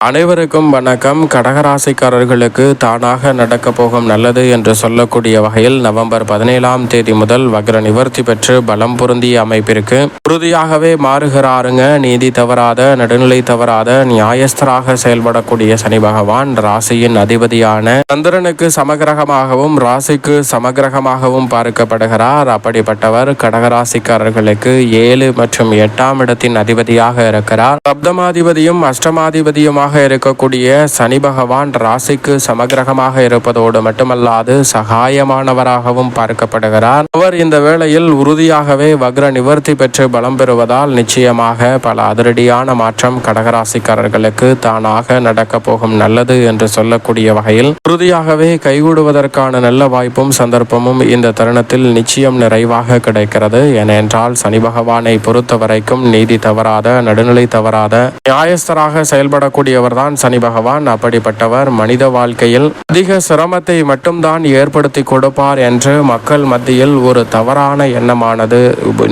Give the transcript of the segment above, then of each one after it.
அனைவருக்கும் வணக்கம். கடகராசிக்காரர்களுக்கு தானாக நடக்க போகும் நல்லது என்று சொல்லக்கூடிய வகையில் நவம்பர் 17ஆம் தேதி முதல் வக்ர நிவர்த்தி பெற்று பலம் பொருந்திய அமைப்பிற்கு உறுதியாகவே மாறுகிறாருங்க. நீதி தவறாத, நடுநிலை தவறாத, நியாயஸ்தராக செயல்படக்கூடிய சனி பகவான் ராசியின் அதிபதியான சந்திரனுக்கு சமகிரகமாகவும் ராசிக்கு சமகிரகமாகவும் பார்க்கப்படுகிறார். அப்படிப்பட்டவர் கடகராசிக்காரர்களுக்கு 7 மற்றும் 8ஆம் இடத்தின் அதிபதியாக இருக்கிறார். சப்தமாதிபதியும் அஷ்டமாதிபதியுமாக இருக்கக்கூடிய சனி பகவான் ராசிக்கு சமகிரகமாக இருப்பதோடு மட்டுமல்லாது சகாயமானவராகவும் பார்க்கப்படுகிறார். அவர் இந்த வேளையில் உறுதியாகவே வக்ர நிவர்த்தி பெற்று பலம் பெறுவதால் நிச்சயமாக பல அதிரடியான மாற்றம் கடகராசிக்காரர்களுக்கு தானாக நடக்க போகும் நல்லது என்று சொல்லக்கூடிய வகையில் உறுதியாகவே கைகூடுவதற்கான நல்ல வாய்ப்பும் சந்தர்ப்பமும் இந்த தருணத்தில் நிச்சயம் நிறைவாக கிடைக்கிறது. ஏனென்றால் சனி பகவானை பொறுத்த வரைக்கும் நீதி தவறாத, நடுநிலை தவறாத, நியாயஸ்தராக செயல்படக்கூடிய தான் சனி பகவான். அப்படிப்பட்டவர் மனித வாழ்க்கையில் அதிக சிரமத்தை மட்டும்தான் ஏற்படுத்தி கொடுப்பார் என்று மக்கள் மத்தியில் ஒரு தவறான எண்ணமானது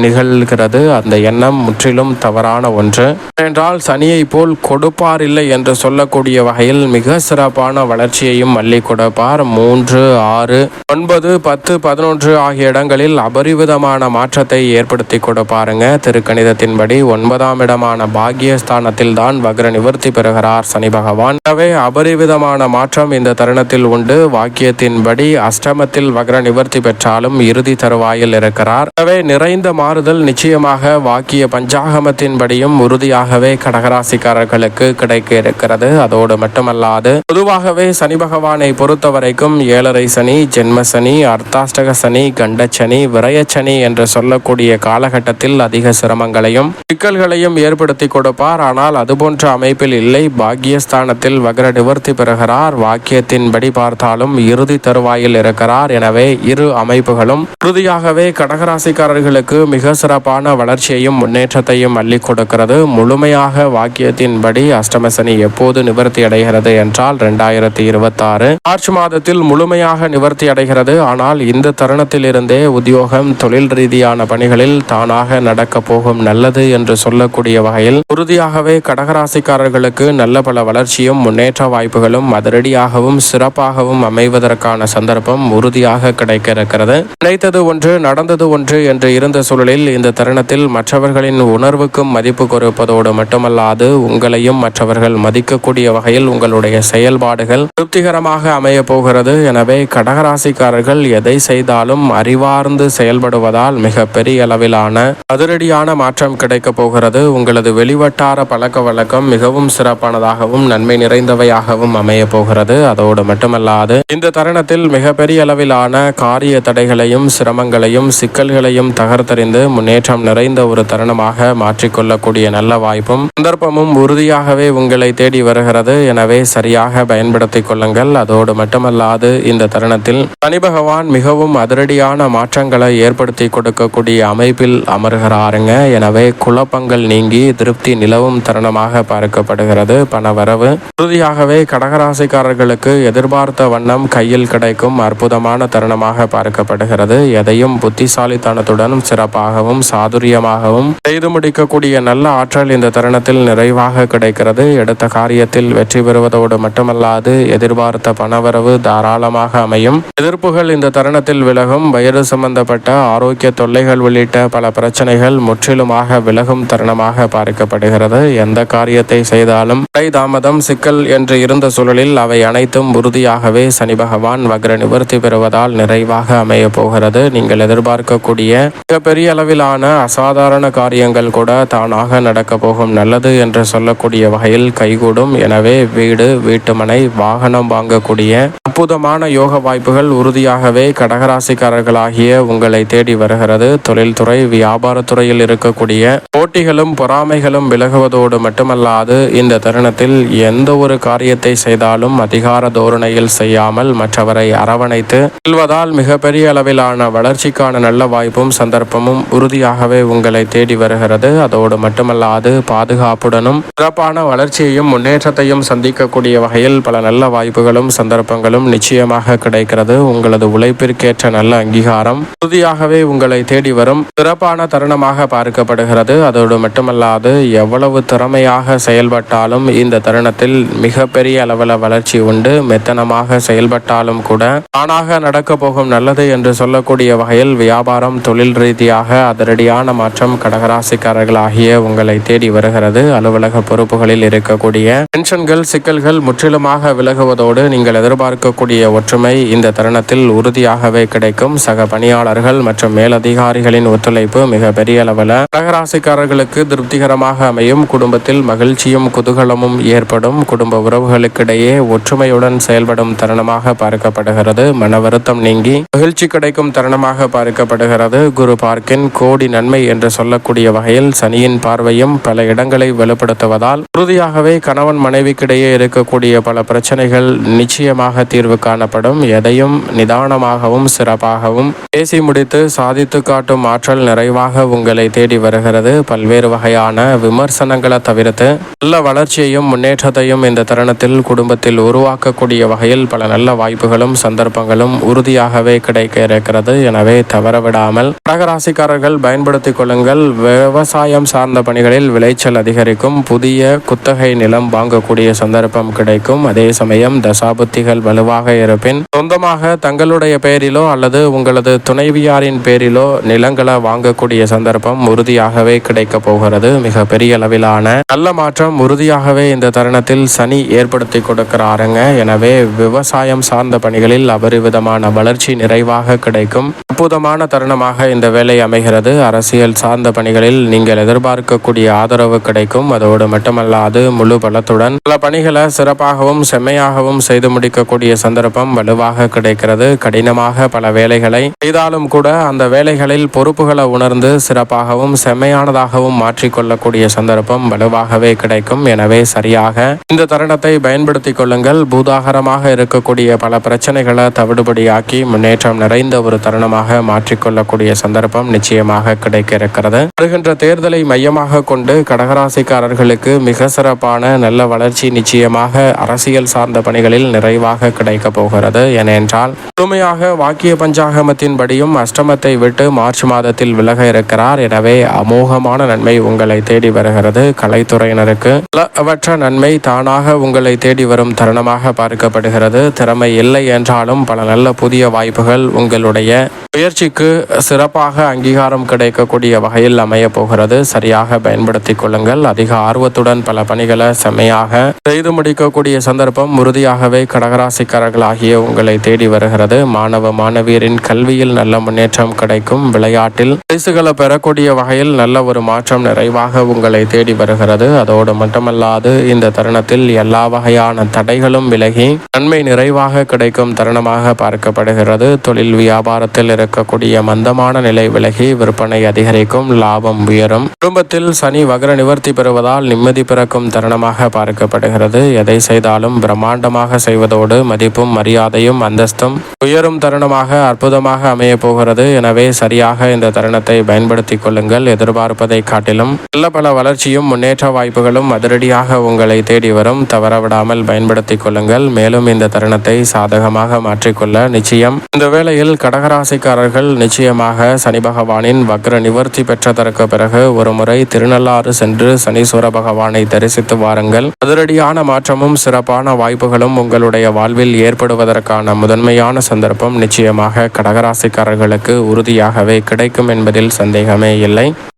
நிகழ்கிறது. அந்த எண்ணம் முற்றிலும் தவறான ஒன்று. என்றால் சனியை போல் கொடுப்பார் இல்லை என்று சொல்லக்கூடிய வகையில் மிக சிறப்பான வளர்ச்சியையும் அள்ளி கொடுப்பார். 3, 6, 9, 10, 11 ஆகிய இடங்களில் அபரிவிதமான மாற்றத்தை ஏற்படுத்தி கொடுப்பாருங்க. திருக்கணிதத்தின்படி 9ஆம் இடமான பாக்கியஸ்தானத்தில் தான் வக்ர நிவர்த்தி பெறுகிறார் சனி பகவான். எனவே அபரிவிதமான மாற்றம் இந்த தருணத்தில் உண்டு. வாக்கியத்தின்படி அஷ்டமத்தில் வக்ர நிவர்த்தி பெற்றாலும் இறுதி தருவாயில் இருக்கிறார். எனவே நிறைந்த மாறுதல் நிச்சயமாக வாக்கிய பஞ்சாகமத்தின்படியும் உறுதியாகவே கடகராசிக்காரர்களுக்கு கிடைக்க இருக்கிறது. அதோடு மட்டுமல்லாது பொதுவாகவே சனி பகவானை பொறுத்த வரைக்கும் 7.5 சனி, ஜென்ம சனி, அர்த்தாஷ்டக சனி, கண்டச்சனி, விரயச்சனி என்று சொல்லக்கூடிய காலகட்டத்தில் அதிக சிரமங்களையும் சிக்கல்களையும் ஏற்படுத்தி கொடுப்பார். ஆனால் அதுபோன்ற அமைப்பில் இல்லை. பாக்கியஸ்தானத்தில் வக்ர நிவர்த்தி பெறுகிறார். வாக்கியத்தின்படி பார்த்தாலும் இறுதி தருவாயில் இருக்கிறார். எனவே இரு அமைப்புகளும் உறுதியாகவே கடகராசிக்காரர்களுக்கு மிக சிறப்பான வளர்ச்சியையும் முன்னேற்றத்தையும் அள்ளி கொடுக்கிறது. முழுமையாக வாக்கியத்தின்படி அஷ்டமசனி எப்போது நிவர்த்தி அடைகிறது என்றால் 2026 மார்ச் மாதத்தில் முழுமையாக நிவர்த்தி அடைகிறது. ஆனால் இந்த தருணத்தில் இருந்தே உத்தியோகம், தொழில் ரீதியான பணிகளில் தானாக நடக்க போகும் நல்லது என்று சொல்லக்கூடிய வகையில் உறுதியாகவே கடகராசிக்காரர்களுக்கு நல்ல பல வளர்ச்சியும் முன்னேற்ற வாய்ப்புகளும் அதிரடியாகவும் சிறப்பாகவும் அமைவதற்கான சந்தர்ப்பம் உறுதியாக கிடைக்க இருக்கிறது. நினைத்தது ஒன்று, நடந்தது ஒன்று என்று இருந்த சூழலில் இந்த தருணத்தில் மற்றவர்களின் உணர்வுக்கும் மதிப்பு கொடுப்பதோடு மட்டுமல்லாது உங்களையும் மற்றவர்கள் மதிக்கக்கூடிய வகையில் உங்களுடைய செயல்பாடுகள் திருப்திகரமாக அமைய போகிறது. எனவே கடகராசிக்காரர்கள் எதை செய்தாலும் அறிவார்ந்து செயல்படுவதால் மிக பெரிய அளவிலான அதிரடியான மாற்றம் கிடைக்க போகிறது. உங்களது வெளிவட்டார பழக்க வழக்கம் மிகவும் சிறப்பானதாகவும் நன்மை நிறைந்தவையாகவும் அமைய போகிறது. அதோடு மட்டுமல்லாது இந்த தருணத்தில் மிகப்பெரிய அளவிலான காரிய தடைகளையும் சிரமங்களையும் சிக்கல்களையும் தகர்த்தறிந்து முன்னேற்றம் நிறைந்த ஒரு தருணமாக மாற்றிக்கொள்ளக்கூடிய நல்ல வாய்ப்பும் சந்தர்ப்பமும் உறுதியாகவே உங்களை தேடி வருகிறது. எனவே சரியாக பயன்படுத்திக் கொள்ளுங்கள். அதோடு மட்டுமல்லாது இந்த தருணத்தில் சனி பகவான் மிகவும் அதிரடியான மாற்றங்களை ஏற்படுத்தி கொடுக்கக்கூடிய அமைப்பில் அமர்கிறாருங்க. எனவே குழப்பங்கள் நீங்கி திருப்தி நிலவும் தருணமாக பார்க்கப்படுகிறது. பணவரவு உறுதியாகவே கடகராசிக்காரர்களுக்கு எதிர்பார்த்த வண்ணம் கையில் கிடைக்கும் அற்புதமான தருணமாக பார்க்கப்படுகிறது. எதையும் புத்திசாலித்தனத்துடன் சிறப்பாகவும் சாதுரியமாகவும் செய்து முடிக்கக்கூடிய நல்ல ஆற்றல் இந்த தருணத்தில் நிறைவாக கிடைக்கிறது. எடுத்த காரியத்தில் வெற்றி பெறுவதோடு மட்டுமல்லாது எதிர்பார்த்த பணவரவு தாராளமாக அமையும். எதிர்ப்புகள் இந்த தருணத்தில் விலகும். வயிறு சம்பந்தப்பட்ட ஆரோக்கிய தொல்லைகள் உள்ளிட்ட பல பிரச்சனைகள் முற்றிலுமாக விலகும் தருணமாக பார்க்கப்படுகிறது. எந்த காரியத்தை செய்தாலும் தாமதம், சிக்கல் என்று இருந்த சூழலில் அவை அனைத்தும் உறுதியாகவே சனி பகவான் வக்ர நிவர்த்தி பெறுவதால் நிறைவாக அமைய போகிறது. நீங்கள் எதிர்பார்க்கக்கூடிய மிகப்பெரிய அளவிலான அசாதாரண காரியங்கள் கூட தானாக நடக்க போகும் நல்லது என்று சொல்லக்கூடிய வகையில் கைகூடும். எனவே வீடு, வீட்டுமனை, வாகனம் வாங்கக்கூடிய அற்புதமான யோக வாய்ப்புகள் உறுதியாகவே கடகராசிக்காரர்களாகிய உங்களை தேடி வருகிறது. தொழில்துறை, வியாபாரத்துறையில் இருக்கக்கூடிய போட்டிகளும் பொறாமைகளும் விலகுவதோடு மட்டுமல்லாது இந்த தருணத்தில் எந்த ஒரு காரியத்தை செய்தாலும் அதிகார தோரணையில் செய்யாமல் மற்றவரை அரவணைத்து செல்வதால் மிகப்பெரிய அளவிலான வளர்ச்சிக்கான நல்ல வாய்ப்பும் சந்தர்ப்பமும் உறுதியாகவே உங்களை தேடி வருகிறது. அதோடு மட்டுமல்லாது பாதுகாப்புடனும் சிறப்பான வளர்ச்சியையும் முன்னேற்றத்தையும் சந்திக்கக்கூடிய வகையில் பல நல்ல வாய்ப்புகளும் சந்தர்ப்பங்களும் நிச்சயமாக கிடைக்கிறது. உங்களது உழைப்பிற்கேற்ற நல்ல அங்கீகாரம் உறுதியாகவே உங்களை தேடி வரும் சிறப்பான தருணமாக பார்க்கப்படுகிறது. அதோடு மட்டுமல்லாது எவ்வளவு திறமையாக செயல்பட்டாலும் இந்த தருணத்தில் மிகப்பெரிய அளவில் வளர்ச்சி உண்டு. மெத்தனமாக செயல்பட்டாலும் கூட தானாக நடக்க போகும் நல்லது என்று சொல்லக்கூடிய வகையில் வியாபாரம், தொழில் ரீதியாக அதிரடியான மாற்றம் கடகராசிக்காரர்கள் ஆகிய உங்களை தேடி வருகிறது. அலுவலக பொறுப்புகளில் இருக்கக்கூடிய டென்ஷன்கள், சிக்கல்கள் முற்றிலுமாக விலகுவதோடு நீங்கள் எதிர்பார்க்கக்கூடிய ஒற்றுமை இந்த தருணத்தில் உறுதியாகவே கிடைக்கும். சக பணியாளர்கள் மற்றும் மேலதிகாரிகளின் ஒத்துழைப்பு மிக பெரிய அளவில் கடகராசிக்காரர்களுக்கு திருப்திகரமாக அமையும். குடும்பத்தில் மகிழ்ச்சியும் குதூகலமும் ஏற்படும். குடும்ப உறவுகளுக்கிடையே ஒற்றுமையுடன் செயல்படும் தருணமாக பார்க்கப்படுகிறது. மன வருத்தம் நீங்கி மகிழ்ச்சி கிடைக்கும் தருணமாக பார்க்கப்படுகிறது. குரு பார்க்கின் கோடி நன்மை என்று சொல்லக்கூடிய வகையில் சனியின் பார்வையும் பல இடங்களை வலுப்படுத்துவதால் உறுதியாகவே கணவன் மனைவிக்கிடையே இருக்கக்கூடிய பல பிரச்சனைகள் நிச்சயமாக தீர்வு காணப்படும். எதையும் நிதானமாகவும் சிறப்பாகவும் பேசி முடித்து சாதித்து காட்டும் ஆற்றல் நிறைவாக உங்களை தேடி வருகிறது. பல்வேறு வகையான விமர்சனங்களை தவிர்த்து நல்ல வளர்ச்சியையும் முன்னேற்றத்தையும் இந்த தருணத்தில் குடும்பத்தில் உருவாக்கக்கூடிய வகையில் பல நல்ல வாய்ப்புகளும் சந்தர்ப்பங்களும் உறுதியாகவே கிடைக்க இருக்கிறது. எனவே தவறவிடாமல் கடகராசிக்காரர்கள் பயன்படுத்திக் கொள்ளுங்கள். விவசாயம் சார்ந்த பணிகளில் விளைச்சல் அதிகரிக்கும். புதிய குத்தகை நிலம் வாங்கக்கூடிய சந்தர்ப்பம் கிடைக்கும். அதே சமயம் தசாபுத்திகள் வலுவாக இருப்பின் சொந்தமாக தங்களுடைய பெயரிலோ அல்லது உங்களது துணைவியாரின் பேரிலோ நிலங்களை வாங்கக்கூடிய சந்தர்ப்பம் உறுதியாகவே கிடைக்க போகிறது. மிக பெரிய அளவிலான நல்ல மாற்றம் உறுதியாகவே இந்த தருணத்தில் சனி ஏற்படுத்தி கொடுக்கிறாருங்க. எனவே விவசாயம் சார்ந்த பணிகளில் அபரிவிதமான வளர்ச்சி நிறைவாக கிடைக்கும். அற்புதமான தருணமாக இந்த வேலை அமைகிறது. அரசியல் சார்ந்த பணிகளில் நீங்கள் எதிர்பார்க்கக்கூடிய ஆதரவு கிடைக்கும். அதோடு மட்டுமல்லாது முழு பலத்துடன் பல பணிகளை சிறப்பாகவும் செம்மையாகவும் செய்து முடிக்கக்கூடிய சந்தர்ப்பம் வலுவாக கிடைக்கிறது. கடினமாக பல வேலைகளை செய்தாலும் கூட அந்த வேலைகளில் பொறுப்புகளை உணர்ந்து சிறப்பாகவும் செம்மையானதாகவும் மாற்றிக்கொள்ளக்கூடிய சந்தர்ப்பம் வலுவாகவே கிடைக்கும். எனவே சரியாக இந்த தருணத்தை பயன்படுத்திக் கொள்ளுங்கள். பூதாகரமாக இருக்கக்கூடிய பல பிரச்சனைகளை தவிடுபடியாக்கி முன்னேற்றம் நிறைந்த ஒரு தருணமாக மாற்றிக்கொள்ளக்கூடிய சந்தர்ப்பம் நிச்சயமாக கிடைக்க இருக்கிறது. வருகின்ற தேர்தலை மையமாக கொண்டு கடகராசிக்காரர்களுக்கு மிக சிறப்பான நல்ல வளர்ச்சி நிச்சயமாக அரசியல் சார்ந்த பணிகளில் நிறைவாக கிடைக்க போகிறது. ஏனென்றால் முழுமையாக வாக்கிய பஞ்சாகமத்தின்படியும் அஷ்டமத்தை விட்டு மார்ச் மாதத்தில் விலக இருக்கிறார். எனவே அமோகமான நன்மை உங்களை தேடி வருகிறது. கலைத்துறையினருக்கு பலவற்ற நன்மை தானாக உங்களை தேடி வரும் தருணமாக பார்க்கப்படுகிறது. திறமை இல்லை என்றாலும் பல நல்ல புதிய வாய்ப்புகள் உங்களுடைய முயற்சிக்கு சிறப்பாக அங்கீகாரம் கிடைக்கக்கூடிய வகையில் அமைய போகிறது. சரியாக பயன்படுத்திக் கொள்ளுங்கள். அதிக ஆர்வத்துடன் பல பணிகளை செம்மையாக செய்து முடிக்கக்கூடிய சந்தர்ப்பம் உறுதியாகவே கடகராசிக்காரர்கள் ஆகிய உங்களை தேடி வருகிறது. மாணவ மாணவியரின் கல்வியில் நல்ல முன்னேற்றம் கிடைக்கும். விளையாட்டில் பரிசுகளை பெறக்கூடிய வகையில் நல்ல ஒரு மாற்றம் நிறைவாக உங்களை தேடி வருகிறது. அதோடு மட்டுமல்லாது இந்த தருணத்தில் எல்லா வகையான தடைகளும் விலகி நன்மை நிறைவாக கிடைக்கும் தருணமாக பார்க்கப்படுகிறது. தொழில் வியாபாரத்தில் இருக்கக்கூடிய மந்தமான நிலை விலகி விற்பனை அதிகரிக்கும். லாபம் உயரும். குடும்பத்தில் சனி வக்ர நிவர்த்தி பெறுவதால் நிம்மதி பிறக்கும் தருணமாக பார்க்கப்படுகிறது. எதை செய்தாலும் பிரம்மாண்டமாக செய்வதோடு மதிப்பும் மரியாதையும் அந்தஸ்தும் உயரும் தருணமாக அற்புதமாக அமைய போகிறது. எனவே சரியாக இந்த தருணத்தை பயன்படுத்திக் கொள்ளுங்கள். எதிர்பார்ப்பதை காட்டிலும் நல்ல பல வளர்ச்சியும் முன்னேற்ற வாய்ப்புகளும் அதிரடியாக உங்களை தேடி வரும். தவறவிடாமல் பயன்படுத்திக் கொள்ளுங்கள். மேலும் இந்த தருணத்தை சாதகமாக மாற்றிக்கொள்ள நிச்சயம் இந்த வேளையில் கடகராசிக்காரர்கள் நிச்சயமாக சனி பகவானின் வக்ர நிவர்த்தி பெற்றதற்கு பிறகு ஒரு முறை திருநள்ளாறு சென்று சனீஸ்வர பகவானை தரிசித்து வாருங்கள். அதிரடியான மாற்றமும் சிறப்பான வாய்ப்புகளும் உங்களுடைய வாழ்வில் ஏற்படுவதற்கான முதன்மையான சந்தர்ப்பம் நிச்சயமாக கடகராசிக்காரர்களுக்கு உறுதியாகவே கிடைக்கும் என்பதில் சந்தேகமே இல்லை.